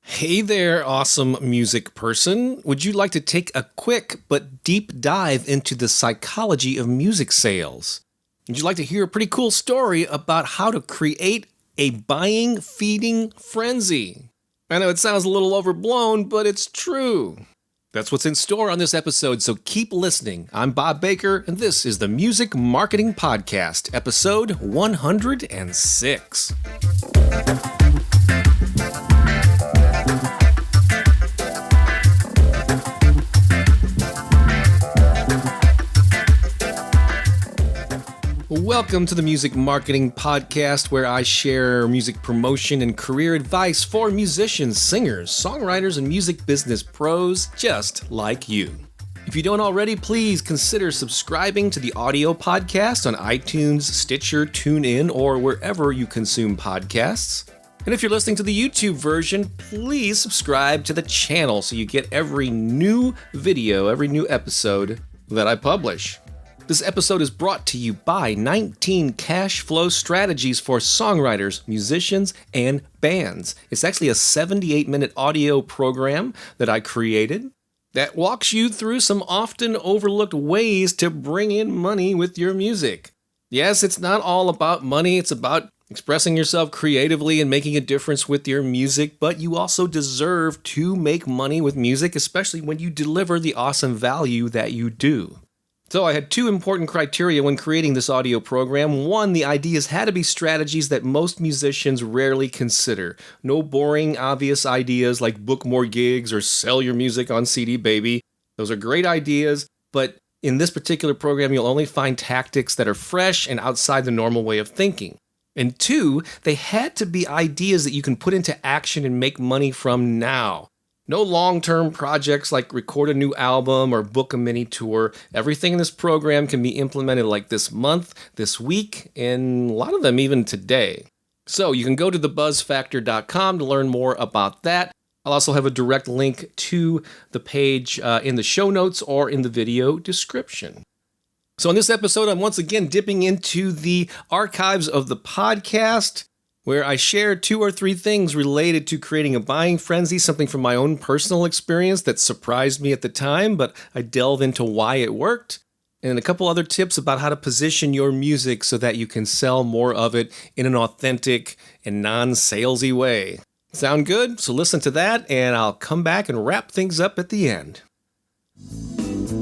Hey there, awesome music person. Would you like to take a quick but deep dive into the psychology of music sales? Would you like to hear a pretty cool story about how to create a buying, feeding frenzy? I know it sounds a little overblown, but it's true. That's what's in store on this episode, so keep listening. I'm Bob Baker, and this is the Music Marketing Podcast, episode 106. Welcome to the Music Marketing Podcast, where I share music promotion and career advice for musicians, singers, songwriters, and music business pros just like you. If you don't already, please consider subscribing to the audio podcast on iTunes, Stitcher, TuneIn, or wherever you consume podcasts. And if you're listening to the YouTube version, please subscribe to the channel so you get every new video, every new episode that I publish. This episode is brought to you by 19 Cash Flow Strategies for Songwriters, Musicians, and Bands. It's actually a 78-minute audio program that I created that walks you through some often overlooked ways to bring in money with your music. Yes, it's not all about money. It's about expressing yourself creatively and making a difference with your music, but you also deserve to make money with music, especially when you deliver the awesome value that you do. So I had two important criteria when creating this audio program. One, the ideas had to be strategies that most musicians rarely consider. No boring, obvious ideas like book more gigs or sell your music on CD Baby. Those are great ideas, but in this particular program, you'll only find tactics that are fresh and outside the normal way of thinking. And two, they had to be ideas that you can put into action and make money from now. No long-term projects like record a new album or book a mini tour. Everything in this program can be implemented like this month, this week, and a lot of them even today. So you can go to thebuzzfactor.com to learn more about that. I'll also have a direct link to the page in the show notes or in the video description. So in this episode, I'm once again dipping into the archives of the podcast, where I share 2 or 3 things related to creating a buying frenzy, something from my own personal experience that surprised me at the time, but I delve into why it worked, and a couple other tips about how to position your music so that you can sell more of it in an authentic and non-salesy way. Sound good? So listen to that, and I'll come back and wrap things up at the end.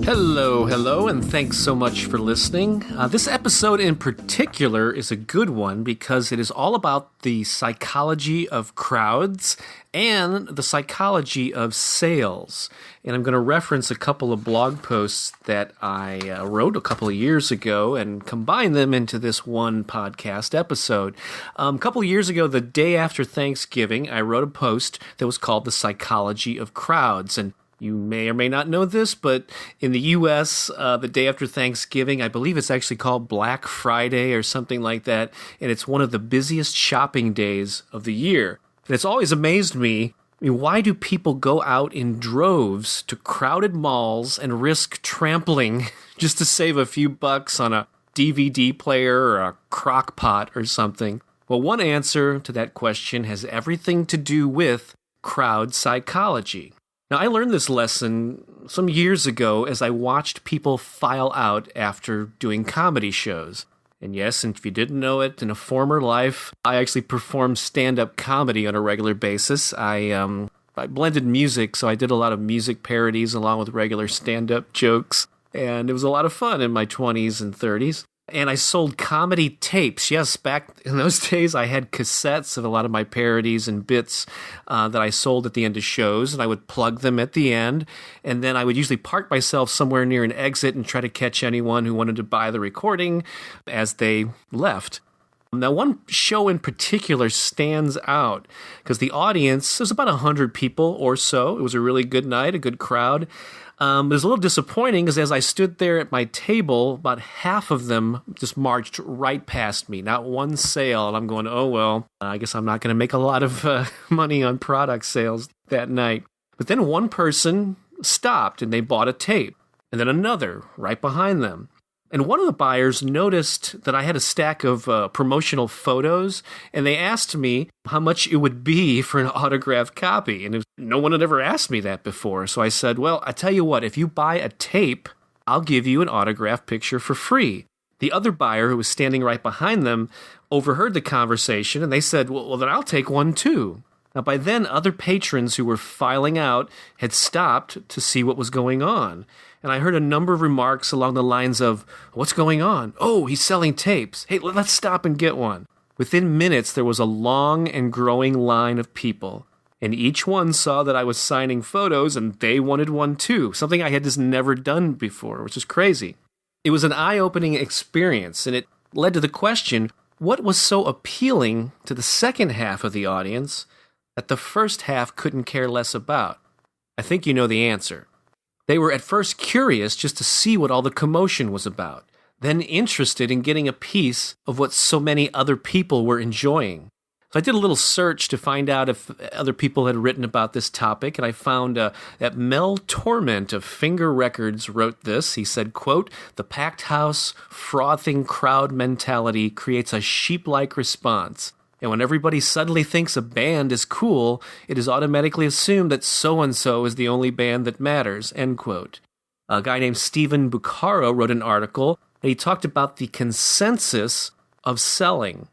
Hello, and thanks so much for listening. This episode in particular is a good one because it is all about the psychology of crowds and the psychology of sales. And I'm going to reference a couple of blog posts that I wrote a couple of years ago and combine them into this one podcast episode. A couple of years ago, the day after Thanksgiving, I wrote a post that was called The Psychology of Crowds. And you may or may not know this, but in the U.S., the day after Thanksgiving, I believe it's actually called Black Friday or something like that, and it's one of the busiest shopping days of the year. And it's always amazed me, why do people go out in droves to crowded malls and risk trampling just to save a few bucks on a DVD player or a crock pot or something? Well, one answer to that question has everything to do with crowd psychology. Now, I learned this lesson some years ago as I watched people file out after doing comedy shows. And yes, and if you didn't know it, in a former life, I actually performed stand-up comedy on a regular basis. I blended music, so I did a lot of music parodies along with regular stand-up jokes. And it was a lot of fun in my 20s and 30s. And I sold comedy tapes. Yes, back in those days, I had cassettes of a lot of my parodies and bits that I sold at the end of shows, and I would plug them at the end. And then I would usually park myself somewhere near an exit and try to catch anyone who wanted to buy the recording as they left. Now, one show in particular stands out because the audience, there's about 100 people or so. It was a really good night, a good crowd. It was a little disappointing because as I stood there at my table, about half of them just marched right past me, not one sale. And I'm going, oh, well, I guess I'm not going to make a lot of money on product sales that night. But then one person stopped and they bought a tape, and then another right behind them. And one of the buyers noticed that I had a stack of promotional photos, and they asked me how much it would be for an autographed copy. And no one had ever asked me that before. So I said, well, I tell you what, if you buy a tape, I'll give you an autographed picture for free. The other buyer, who was standing right behind them, overheard the conversation, and they said, well, then I'll take one too. Now, by then, other patrons who were filing out had stopped to see what was going on. And I heard a number of remarks along the lines of, what's going on? Oh, he's selling tapes. Hey, let's stop and get one. Within minutes, there was a long and growing line of people. And each one saw that I was signing photos, and they wanted one too, something I had just never done before, which is crazy. It was an eye-opening experience, and it led to the question, what was so appealing to the second half of the audience that the first half couldn't care less about? I think you know the answer. They were at first curious just to see what all the commotion was about, then interested in getting a piece of what so many other people were enjoying. So I did a little search to find out if other people had written about this topic, and I found that Mel Torment of Finger Records wrote this. He said, quote, "The packed house, frothing crowd mentality creates a sheep-like response. And when everybody suddenly thinks a band is cool, it is automatically assumed that so-and-so is the only band that matters," end quote. A guy named Stephen Bucaro wrote an article, and he talked about the consensus of selling.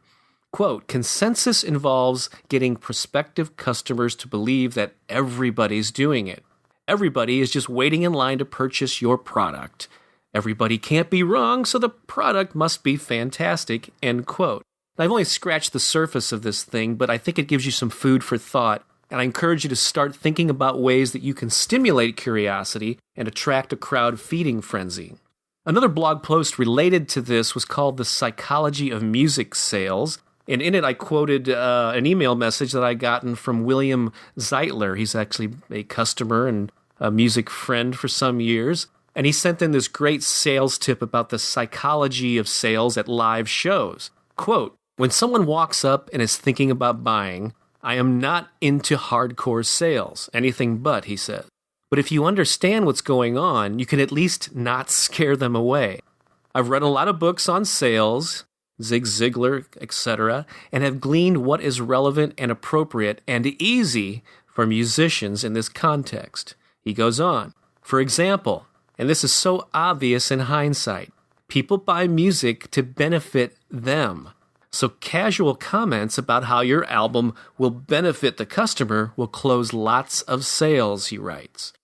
Quote, "Consensus involves getting prospective customers to believe that everybody's doing it. Everybody is just waiting in line to purchase your product. Everybody can't be wrong, so the product must be fantastic," end quote. I've only scratched the surface of this thing, but I think it gives you some food for thought, and I encourage you to start thinking about ways that you can stimulate curiosity and attract a crowd-feeding frenzy. Another blog post related to this was called "The Psychology of Music Sales," and in it I quoted an email message that I gotten from William Zeitler. He's actually a customer and a music friend for some years, and he sent in this great sales tip about the psychology of sales at live shows. Quote, "When someone walks up and is thinking about buying, I am not into hardcore sales, anything but," he said. "But if you understand what's going on, you can at least not scare them away. I've read a lot of books on sales, Zig Ziglar, etc., and have gleaned what is relevant and appropriate and easy for musicians in this context." He goes on, "For example, and this is so obvious in hindsight, people buy music to benefit them. So casual comments about how your album will benefit the customer will close lots of sales," he writes.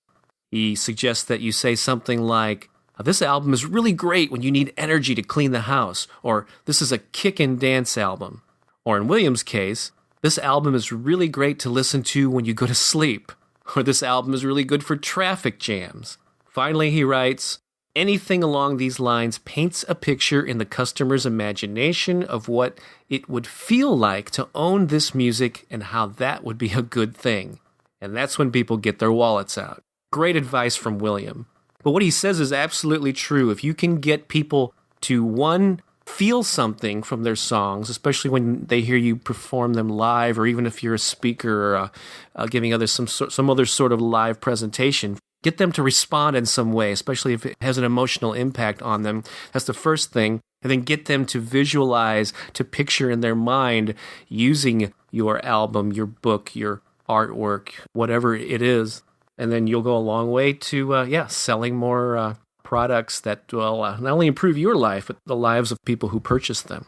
He suggests that you say something like, "This album is really great when you need energy to clean the house," or "This is a kick and dance album." Or in William's case, "This album is really great to listen to when you go to sleep," or "This album is really good for traffic jams." Finally, he writes, "Anything along these lines paints a picture in the customer's imagination of what it would feel like to own this music and how that would be a good thing." And that's when people get their wallets out. Great advice from William. But what he says is absolutely true. If you can get people to, one, feel something from their songs, especially when they hear you perform them live, or even if you're a speaker or giving others some other sort of live presentation, get them to respond in some way, especially if it has an emotional impact on them. That's the first thing. And then get them to visualize, to picture in their mind using your album, your book, your artwork, whatever it is. And then you'll go a long way to, selling more products that will not only improve your life, but the lives of people who purchase them.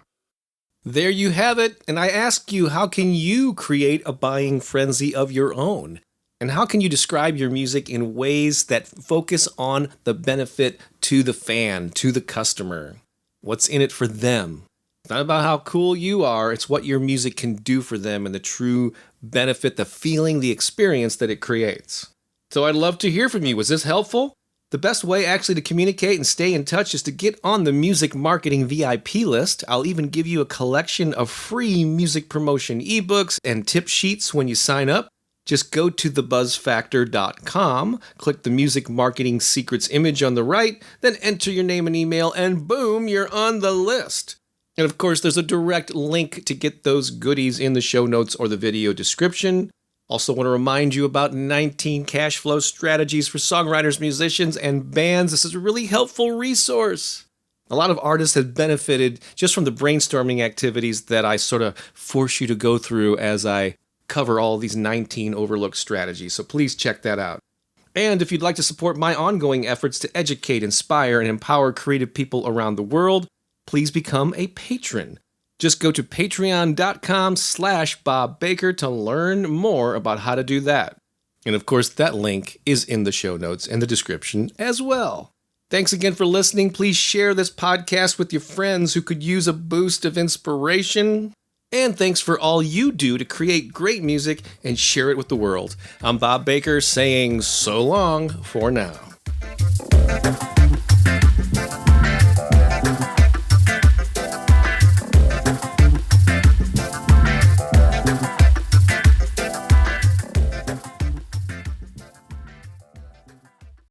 There you have it. And I ask you, how can you create a buying frenzy of your own? And how can you describe your music in ways that focus on the benefit to the fan, to the customer? What's in it for them? It's not about how cool you are, it's what your music can do for them and the true benefit, the feeling, the experience that it creates. So I'd love to hear from you. Was this helpful? The best way actually to communicate and stay in touch is to get on the Music Marketing VIP list. I'll even give you a collection of free music promotion ebooks and tip sheets when you sign up. Just go to thebuzzfactor.com, click the Music Marketing Secrets image on the right, then enter your name and email, and boom, you're on the list. And of course, there's a direct link to get those goodies in the show notes or the video description. Also want to remind you about 19 cash flow strategies for songwriters, musicians, and bands. This is a really helpful resource. A lot of artists have benefited just from the brainstorming activities that I sort of force you to go through as I cover all these 19 overlooked strategies, so please check that out. And if you'd like to support my ongoing efforts to educate, inspire, and empower creative people around the world, please become a patron. Just go to patreon.com/Bob Baker to learn more about how to do that. And of course, that link is in the show notes and the description as well. Thanks again for listening. Please share this podcast with your friends who could use a boost of inspiration. And thanks for all you do to create great music and share it with the world. I'm Bob Baker saying so long for now.